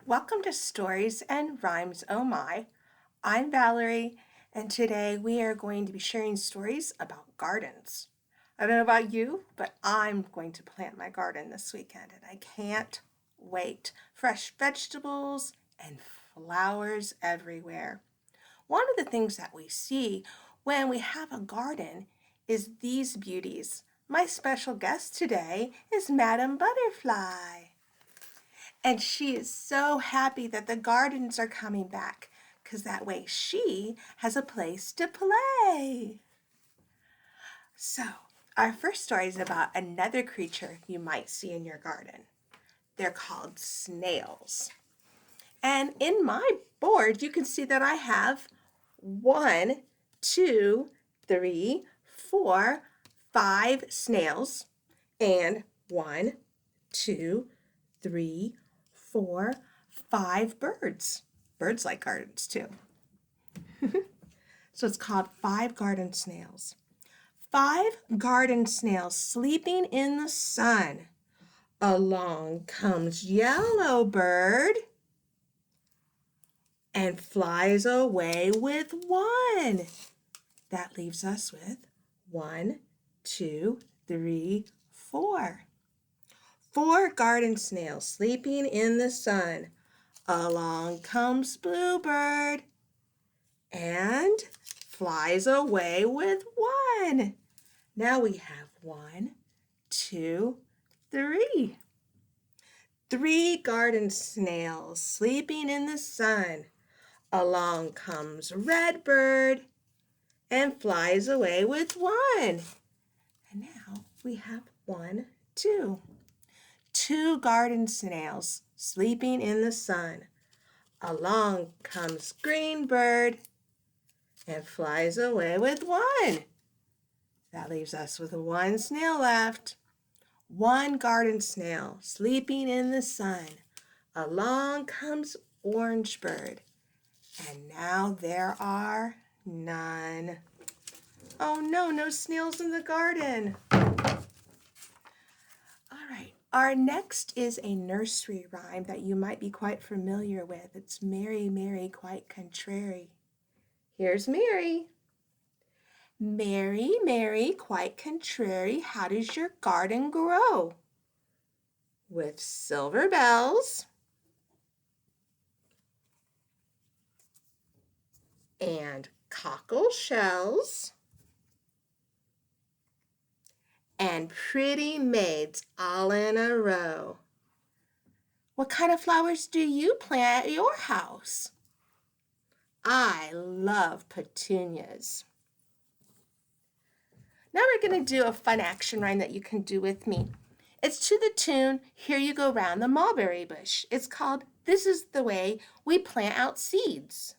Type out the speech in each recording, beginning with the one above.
Welcome to Stories and Rhymes Oh My. I'm Valerie, and today we are going to be sharing stories about gardens. I don't know about you, but I'm going to plant my garden this weekend, and I can't wait. Fresh vegetables and flowers everywhere. One of the things that we see when we have a garden is these beauties. My special guest today is Madam Butterfly. And she is so happy that the gardens are coming back because that way she has a place to play. So, our first story is about another creature you might see in your garden. They're called snails. And in my board, you can see that I have 1, 2, 3, 4, 5 snails, and 1, 2, 3, 4, 5 birds. Birds like gardens too. So it's called 5 garden snails. 5 garden snails sleeping in the sun. Along comes yellow bird and flies away with 1. That leaves us with 1, 2, 3, 4. 4 garden snails sleeping in the sun. Along comes bluebird and flies away with 1. Now we have 1, 2, 3. 3 garden snails sleeping in the sun. Along comes redbird and flies away with 1. And now we have 1, 2. 2 garden snails sleeping in the sun. Along comes greenbird and flies away with 1. That leaves us with 1 snail left. 1 garden snail sleeping in the sun. Along comes orangebird. And now there are none. Oh no, no snails in the garden. All right, our next is a nursery rhyme that you might be quite familiar with. It's Mary, Mary, quite contrary. Here's Mary. Mary, Mary, quite contrary, how does your garden grow? With silver bells and cockle shells and pretty maids all in a row. What kind of flowers do you plant at your house? I love petunias. Now we're going to do a fun action rhyme that you can do with me. It's to the tune, Here You Go Round the Mulberry Bush. It's called, This is the Way We Plant Out Seeds.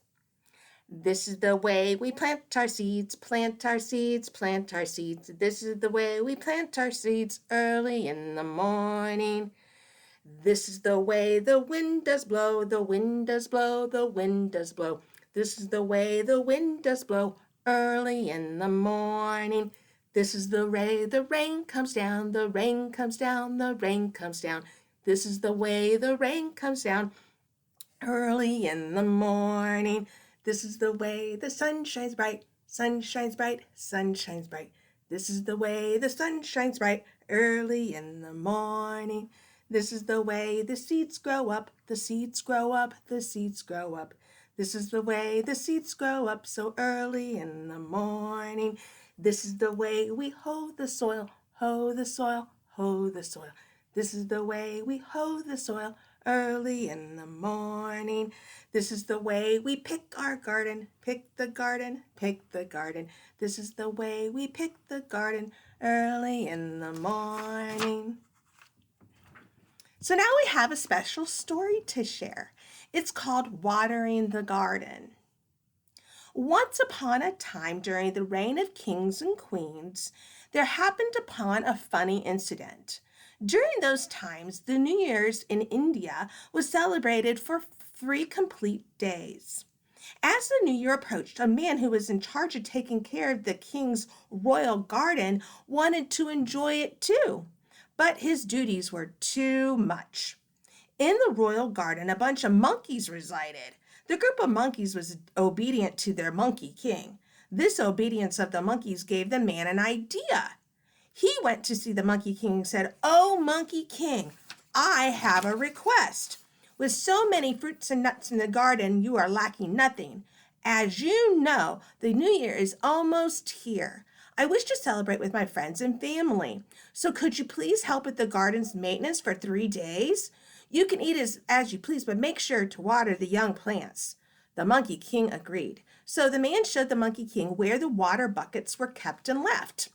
This is the way we plant our seeds, plant our seeds, plant our seeds. This is the way we plant our seeds early in the morning. This is the way the wind does blow, the wind does blow, the wind does blow. This is the way the wind does blow early in the morning. This is the way the rain comes down, the rain comes down, the rain comes down. This is the way the rain comes down early in the morning. This is the way the sun shines bright, sun shines bright, sun shines bright. This is the way the sun shines bright early in the morning. This is the way the seeds grow up, the seeds grow up, the seeds grow up. This is the way the seeds grow up so early in the morning. This is the way we hoe the soil, hoe the soil, hoe the soil. This is the way we hoe the soil early in the morning. This is the way we pick our garden, pick the garden, pick the garden. This is the way we pick the garden early in the morning. So now we have a special story to share. It's called Watering the Garden. Once upon a time during the reign of kings and queens, there happened upon a funny incident. During those times, the New Year's in India was celebrated for 3 complete days. As the new year approached, a man who was in charge of taking care of the king's royal garden wanted to enjoy it too, but his duties were too much. In the royal garden, a bunch of monkeys resided. The group of monkeys was obedient to their monkey king. This obedience of the monkeys gave the man an idea. He went to see the Monkey King and said, "Oh, Monkey King, I have a request. With so many fruits and nuts in the garden, you are lacking nothing. As you know, the new year is almost here. I wish to celebrate with my friends and family. So could you please help with the garden's maintenance for 3 days? You can eat as you please, but make sure to water the young plants." The Monkey King agreed. So the man showed the Monkey King where the water buckets were kept and left.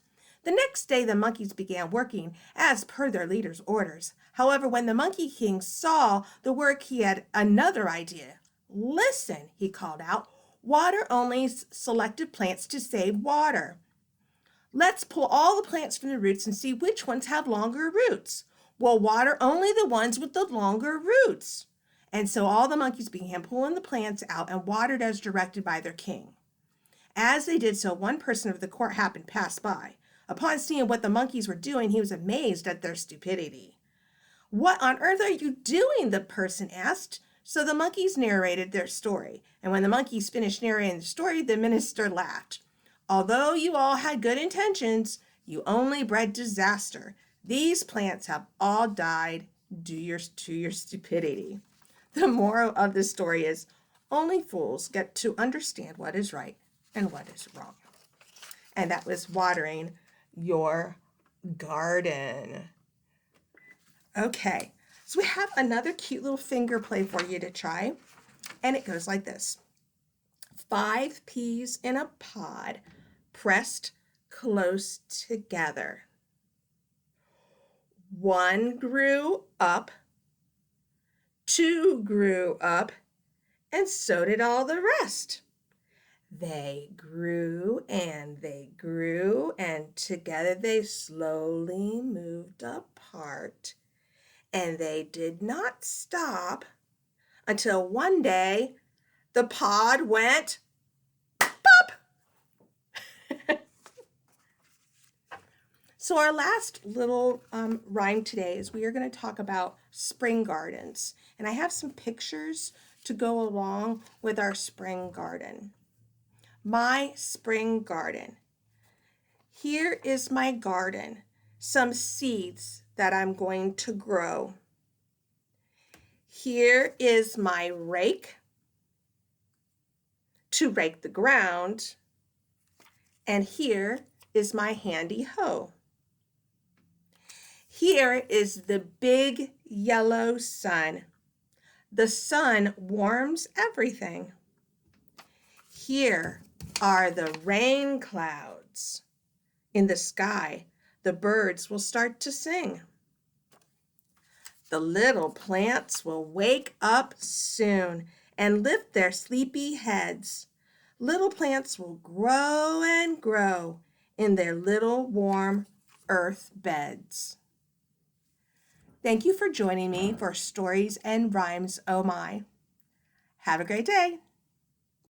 The next day, the monkeys began working as per their leader's orders. However, when the Monkey King saw the work, he had another idea. "Listen," he called out, "water only selected plants to save water. Let's pull all the plants from the roots and see which ones have longer roots. We'll water only the ones with the longer roots." And so all the monkeys began pulling the plants out and watered as directed by their king. As they did so, one person of the court happened to pass by. Upon seeing what the monkeys were doing, he was amazed at their stupidity. "What on earth are you doing?" the person asked. So the monkeys narrated their story. And when the monkeys finished narrating the story, the minister laughed. "Although you all had good intentions, you only bred disaster. These plants have all died due to your stupidity." The moral of the story is only fools get to understand what is right and what is wrong. And that was watering your garden. Okay, so we have another cute little finger play for you to try. And it goes like this. 5 peas in a pod pressed close together. One grew up, 2 grew up, and so did all the rest. They grew and they grew, and together they slowly moved apart. And they did not stop until one day the pod went pop. So our last little rhyme today is we are going to talk about spring gardens. And I have some pictures to go along with our spring garden. My spring garden. Here is my garden, some seeds that I'm going to grow. Here is my rake to rake the ground, and here is my handy hoe. Here is the big yellow sun. The sun warms everything. Here are the rain clouds. In the sky, the birds will start to sing. The little plants will wake up soon and lift their sleepy heads. Little plants will grow and grow in their little warm earth beds. Thank you for joining me for Stories and Rhymes Oh My. Have a great day.